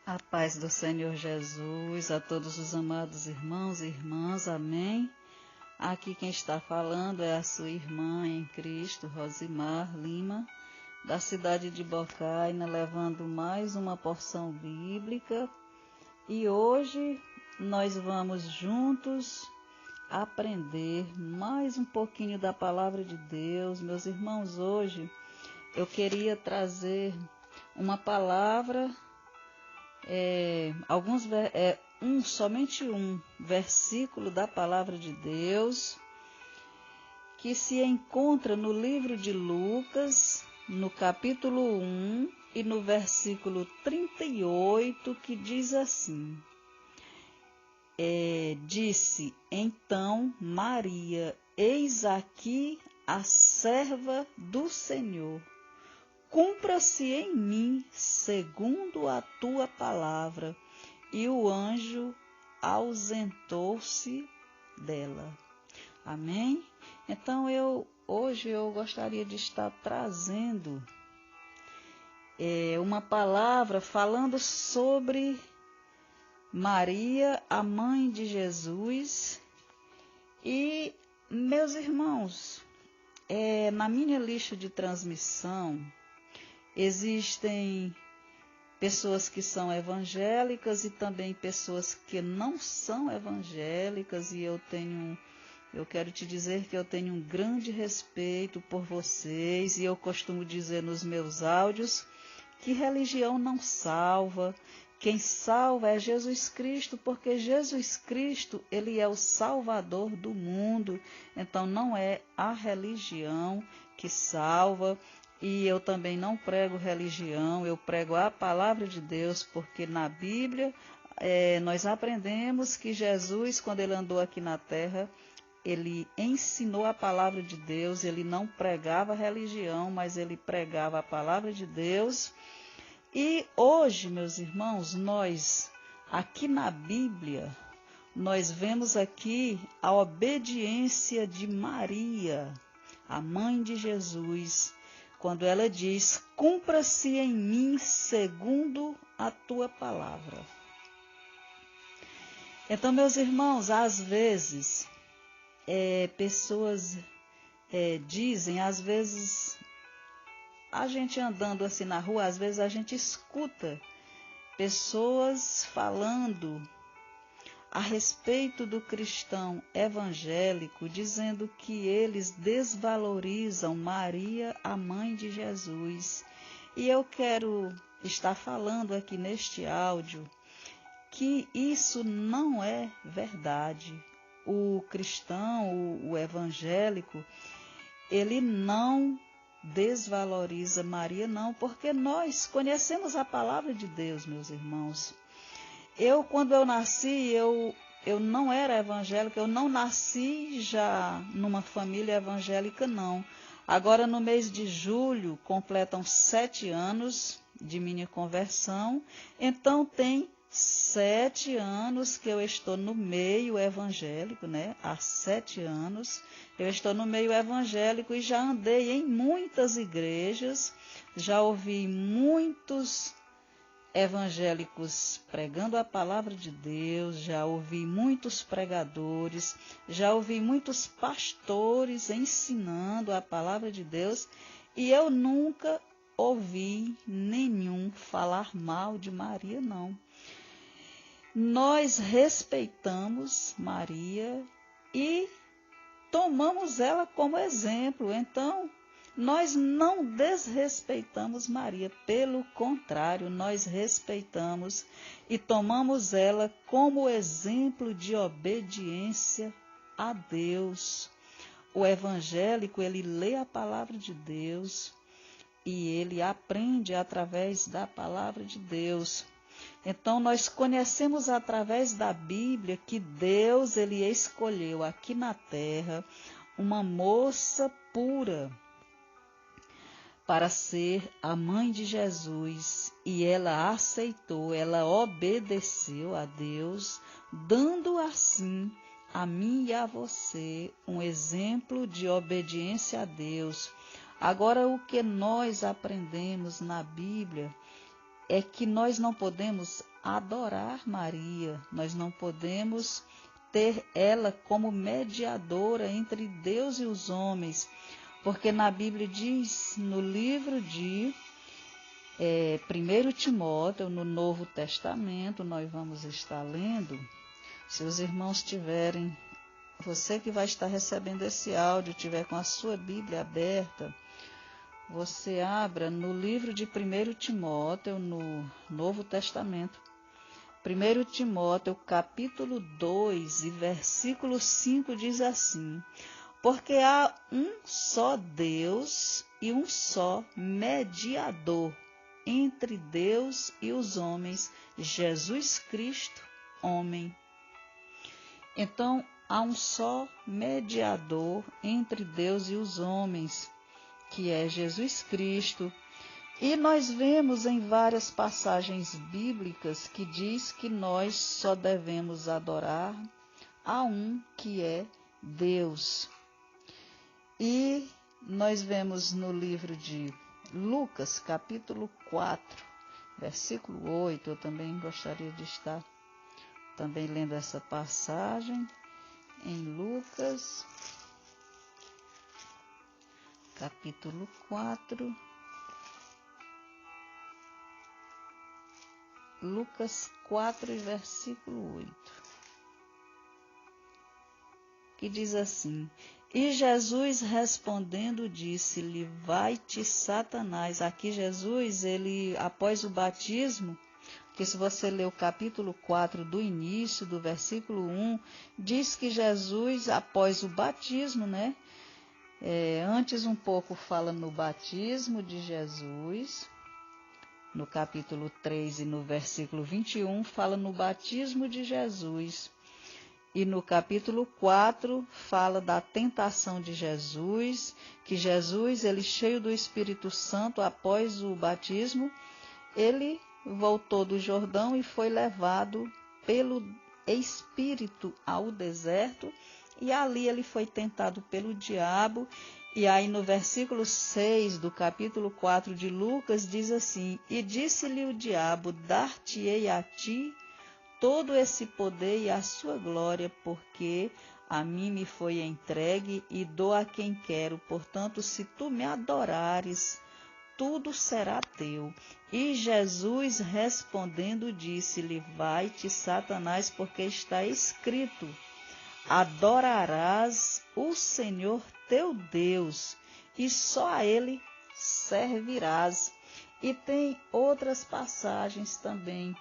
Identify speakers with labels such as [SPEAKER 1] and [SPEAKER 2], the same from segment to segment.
[SPEAKER 1] A paz do Senhor Jesus, a todos os amados irmãos e irmãs, amém. Aqui quem está falando é a sua irmã em Cristo, Rosimar Lima, da cidade de Bocaina, levando mais uma porção bíblica. E hoje nós vamos juntos aprender mais um pouquinho da palavra de Deus. Meus irmãos, hoje eu queria trazer uma palavra, somente um versículo da palavra de Deus, que se encontra no livro de Lucas, no capítulo 1 e no versículo 38, que diz assim: Disse então Maria: Eis aqui a serva do Senhor. Cumpra-se em mim segundo a tua palavra. E o anjo ausentou-se dela. Amém? Então, hoje eu gostaria de estar trazendo uma palavra falando sobre Maria, a mãe de Jesus. E, meus irmãos, na minha lista de transmissão, existem pessoas que são evangélicas e também pessoas que não são evangélicas, e eu quero te dizer que eu tenho um grande respeito por vocês, e eu costumo dizer nos meus áudios que religião não salva. Quem salva é Jesus Cristo, porque Jesus Cristo, ele é o Salvador do mundo. Então não é a religião que salva. E eu também não prego religião, eu prego a palavra de Deus, porque na Bíblia nós aprendemos que Jesus, quando ele andou aqui na terra, ele ensinou a palavra de Deus, ele não pregava religião, mas ele pregava a palavra de Deus. E hoje, meus irmãos, nós, aqui na Bíblia, nós vemos aqui a obediência de Maria, a mãe de Jesus, quando ela diz: cumpra-se em mim segundo a tua palavra. Então, meus irmãos, às vezes, pessoas dizem, às vezes, a gente andando assim na rua, às vezes a gente escuta pessoas falando a respeito do cristão evangélico, dizendo que eles desvalorizam Maria, a mãe de Jesus. E eu quero estar falando aqui neste áudio que isso não é verdade. O cristão, o evangélico, ele não desvaloriza Maria, não, porque nós conhecemos a palavra de Deus, meus irmãos. Quando eu nasci, eu não era evangélica, eu não nasci já numa família evangélica, não. Agora, no mês de julho, completam 7 anos de minha conversão, então tem 7 anos que eu estou no meio evangélico, né? Há 7 anos eu estou no meio evangélico e já andei em muitas igrejas, já ouvi muitos evangélicos pregando a palavra de Deus, já ouvi muitos pregadores, já ouvi muitos pastores ensinando a palavra de Deus, e eu nunca ouvi nenhum falar mal de Maria, não. Nós respeitamos Maria e tomamos ela como exemplo. Então, nós não desrespeitamos Maria, pelo contrário, nós respeitamos e tomamos ela como exemplo de obediência a Deus. O evangélico, ele lê a palavra de Deus e ele aprende através da palavra de Deus. Então, nós conhecemos através da Bíblia que Deus, ele escolheu aqui na terra uma moça pura para ser a mãe de Jesus, e ela aceitou, ela obedeceu a Deus, dando assim a mim e a você um exemplo de obediência a Deus. Agora, o que nós aprendemos na Bíblia é que nós não podemos adorar Maria, nós não podemos ter ela como mediadora entre Deus e os homens, porque na Bíblia diz, no livro de 1 Timóteo, no Novo Testamento, nós vamos estar lendo, se os irmãos tiverem, você que vai estar recebendo esse áudio, tiver com a sua Bíblia aberta, você abra no livro de 1 Timóteo, no Novo Testamento. 1 Timóteo, capítulo 2, e versículo 5 diz assim: porque há um só Deus e um só mediador entre Deus e os homens, Jesus Cristo, homem. Então, há um só mediador entre Deus e os homens, que é Jesus Cristo. E nós vemos em várias passagens bíblicas que diz que nós só devemos adorar a um que é Deus. E nós vemos no livro de Lucas, capítulo 4, versículo 8, eu também gostaria de estar também lendo essa passagem em Lucas, capítulo 4, Lucas 4, versículo 8, que diz assim: e Jesus respondendo disse-lhe, vai-te Satanás. Aqui Jesus, ele após o batismo, que se você ler o capítulo 4 do início, do versículo 1, diz que Jesus, após o batismo, né? Antes um pouco fala no batismo de Jesus, no capítulo 3 e no versículo 21, fala no batismo de Jesus. E no capítulo 4 fala da tentação de Jesus, que Jesus, ele cheio do Espírito Santo, após o batismo, ele voltou do Jordão e foi levado pelo Espírito ao deserto, e ali ele foi tentado pelo diabo. E aí no versículo 6 do capítulo 4 de Lucas diz assim: e disse-lhe o diabo, dar-te-ei a ti todo esse poder e a sua glória, porque a mim me foi entregue e dou a quem quero. Portanto, se tu me adorares, tudo será teu. E Jesus respondendo disse-lhe, vai-te, Satanás, porque está escrito, adorarás o Senhor teu Deus, e só a ele servirás. E tem outras passagens também,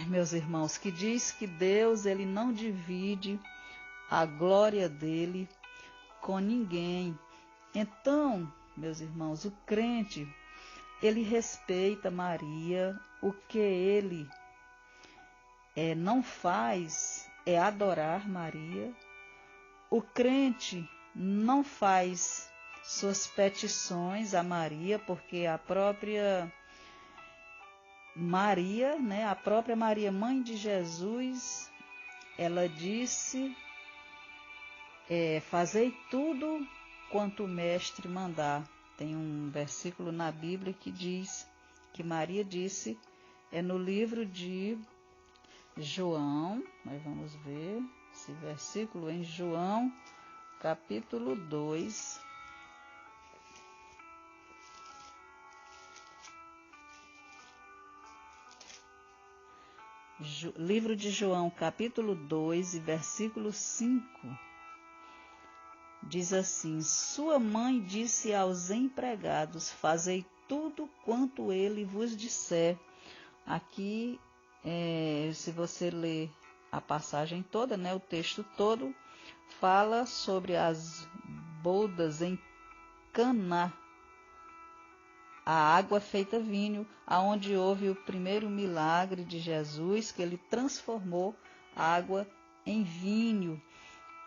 [SPEAKER 1] meus irmãos, que diz que Deus, ele não divide a glória dele com ninguém. Então, meus irmãos, o crente, ele respeita Maria. O que ele não faz é adorar Maria. O crente não faz suas petições a Maria, porque a própria Maria, né, a própria Maria, mãe de Jesus, ela disse, fazei tudo quanto o mestre mandar. Tem um versículo na Bíblia que diz, que Maria disse, no livro de João, nós vamos ver esse versículo em João, capítulo 2, livro de João, capítulo 2, e versículo 5, diz assim, sua mãe disse aos empregados, fazei tudo quanto ele vos disser. Aqui, se você ler a passagem toda, né, o texto todo, fala sobre as bodas em Caná, a água feita vinho, aonde houve o primeiro milagre de Jesus, que ele transformou a água em vinho.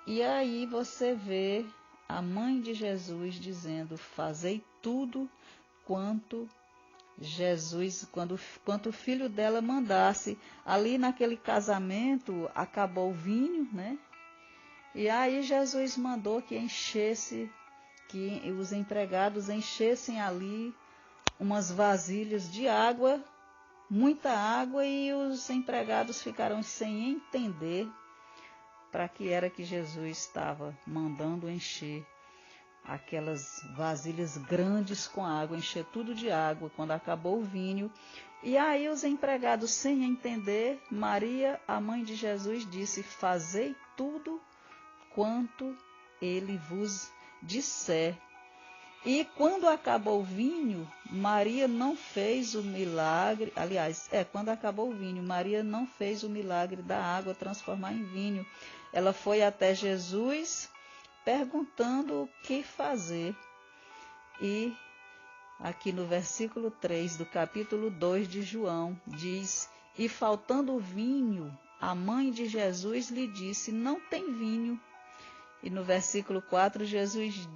[SPEAKER 1] E aí você vê a mãe de Jesus dizendo, fazei tudo quanto Jesus, quanto o filho dela mandasse. Ali naquele casamento acabou o vinho, né? E aí Jesus mandou que os empregados enchessem ali umas vasilhas de água muita água e os empregados ficaram sem entender para que era que Jesus estava mandando encher aquelas vasilhas grandes com água, encher tudo de água quando acabou o vinho. E aí os empregados, sem entender, Maria, a mãe de Jesus, disse: fazei tudo quanto ele vos disser. E quando acabou o vinho, Maria não fez o milagre, quando acabou o vinho, Maria não fez o milagre da água transformar em vinho. Ela foi até Jesus perguntando o que fazer. E aqui no versículo 3 do capítulo 2 de João, diz: e faltando vinho, a mãe de Jesus lhe disse: não tem vinho. E no versículo 4, Jesus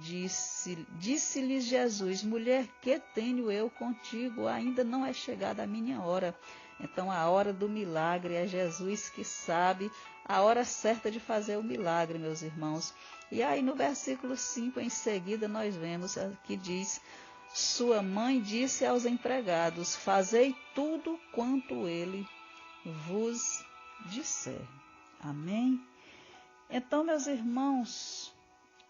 [SPEAKER 1] disse-lhes Jesus: mulher, que tenho eu contigo? Ainda não é chegada a minha hora. Então a hora do milagre é Jesus que sabe a hora certa de fazer o milagre, meus irmãos. E aí no versículo 5, em seguida, nós vemos que diz: sua mãe disse aos empregados: fazei tudo quanto ele vos disser. Amém? Então, meus irmãos,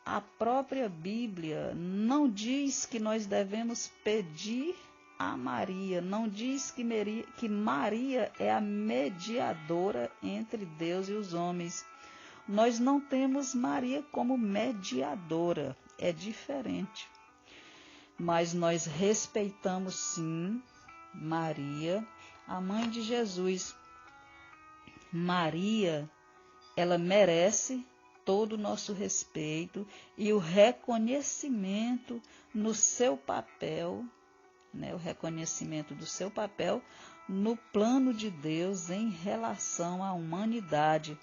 [SPEAKER 1] a própria Bíblia não diz que nós devemos pedir a Maria, não diz que Maria é a mediadora entre Deus e os homens. Nós não temos Maria como mediadora, é diferente. Mas nós respeitamos sim Maria, a mãe de Jesus. Maria, ela merece todo o nosso respeito e o reconhecimento no seu papel, o reconhecimento do seu papel no plano de Deus em relação à humanidade.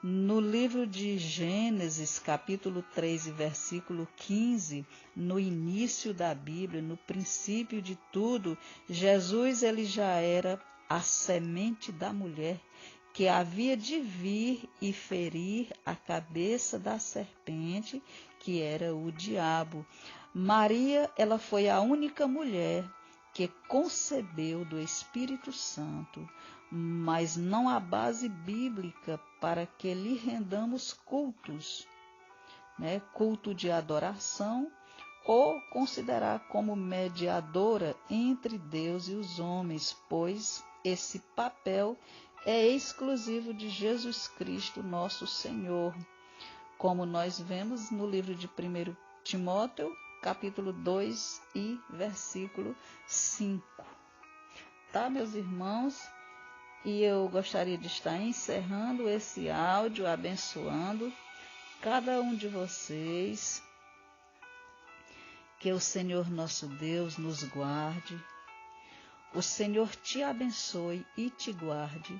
[SPEAKER 1] No livro de Gênesis, capítulo 3, versículo 15, no início da Bíblia, no princípio de tudo, Jesus ele já era a semente da mulher que havia de vir e ferir a cabeça da serpente, que era o diabo. Maria, ela foi a única mulher que concebeu do Espírito Santo, mas não há base bíblica para que lhe rendamos cultos, culto de adoração, ou considerar como mediadora entre Deus e os homens, pois esse papel é exclusivo de Jesus Cristo, nosso Senhor, como nós vemos no livro de 1 Timóteo, capítulo 2 e versículo 5. Tá, meus irmãos? E eu gostaria de estar encerrando esse áudio, abençoando cada um de vocês. Que o Senhor nosso Deus nos guarde. O Senhor te abençoe e te guarde.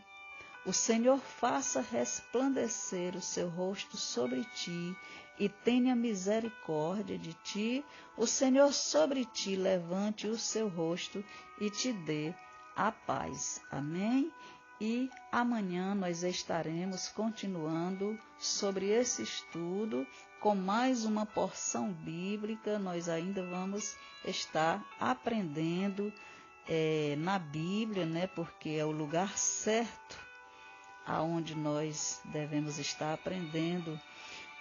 [SPEAKER 1] O Senhor faça resplandecer o seu rosto sobre ti e tenha misericórdia de ti. O Senhor sobre ti levante o seu rosto e te dê a paz. Amém? E amanhã nós estaremos continuando sobre esse estudo com mais uma porção bíblica. Nós ainda vamos estar aprendendo na Bíblia, porque é o lugar certo aonde nós devemos estar aprendendo.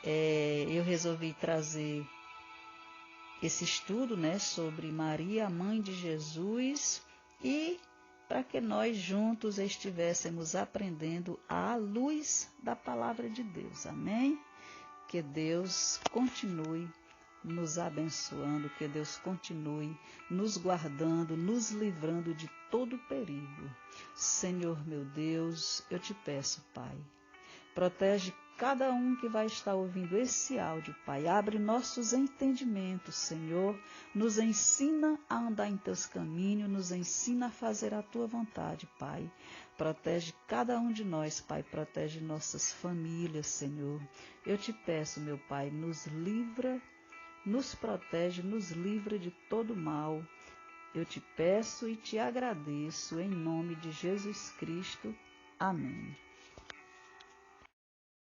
[SPEAKER 1] Eu resolvi trazer esse estudo, sobre Maria, a mãe de Jesus, e para que nós juntos estivéssemos aprendendo à luz da palavra de Deus. Amém? Que Deus continue nos abençoando, que Deus continue nos guardando, nos livrando de todo perigo. Senhor meu Deus, eu te peço, Pai, protege cada um que vai estar ouvindo esse áudio, Pai. Abre nossos entendimentos, Senhor. Nos ensina a andar em teus caminhos, nos ensina a fazer a tua vontade, Pai. Protege cada um de nós, Pai. Protege nossas famílias, Senhor. Eu te peço, meu Pai, nos livra, nos protege, nos livra de todo mal. Eu te peço e te agradeço em nome de Jesus Cristo. Amém.